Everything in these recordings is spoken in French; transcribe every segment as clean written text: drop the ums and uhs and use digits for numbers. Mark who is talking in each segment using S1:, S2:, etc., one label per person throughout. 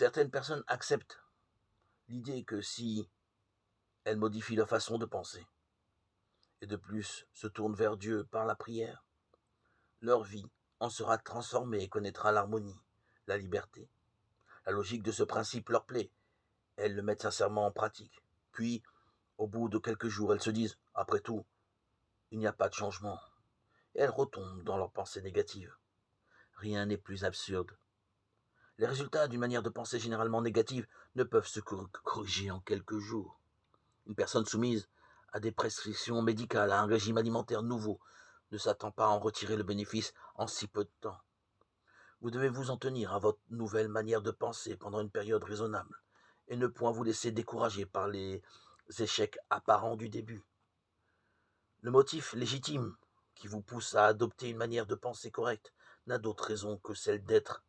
S1: Certaines personnes acceptent l'idée que si elles modifient leur façon de penser, et de plus se tournent vers Dieu par la prière, leur vie en sera transformée et connaîtra l'harmonie, la liberté. La logique de ce principe leur plaît, elles le mettent sincèrement en pratique. Puis, au bout de quelques jours, elles se disent, après tout, il n'y a pas de changement. Et elles retombent dans leurs pensées négatives. Rien n'est plus absurde. Les résultats d'une manière de penser généralement négative ne peuvent se corriger en quelques jours. Une personne soumise à des prescriptions médicales, à un régime alimentaire nouveau, ne s'attend pas à en retirer le bénéfice en si peu de temps. Vous devez vous en tenir à votre nouvelle manière de penser pendant une période raisonnable, et ne point vous laisser décourager par les échecs apparents du début. Le motif légitime qui vous pousse à adopter une manière de penser correcte n'a d'autre raison que celle d'être,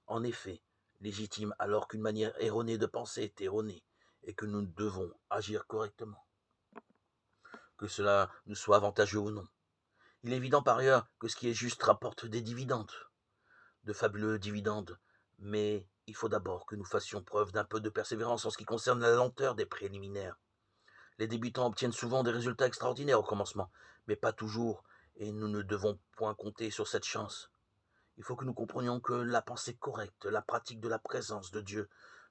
S1: en effet, légitime alors qu'une manière erronée de penser est erronée, et que nous devons agir correctement. Que cela nous soit avantageux ou non. Il est évident par ailleurs que ce qui est juste rapporte des dividendes, de fabuleux dividendes, mais il faut d'abord que nous fassions preuve d'un peu de persévérance en ce qui concerne la lenteur des préliminaires. Les débutants obtiennent souvent des résultats extraordinaires au commencement, mais pas toujours, et nous ne devons point compter sur cette chance. Il faut que nous comprenions que la pensée correcte, la pratique de la présence de Dieu,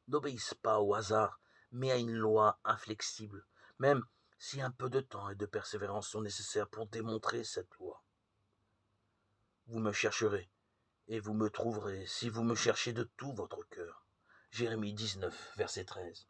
S1: n'obéissent pas au hasard, mais à une loi inflexible, même si un peu de temps et de persévérance sont nécessaires pour démontrer cette loi. Vous me chercherez, et vous me trouverez si vous me cherchez de tout votre cœur. Jérémie 19, verset 13.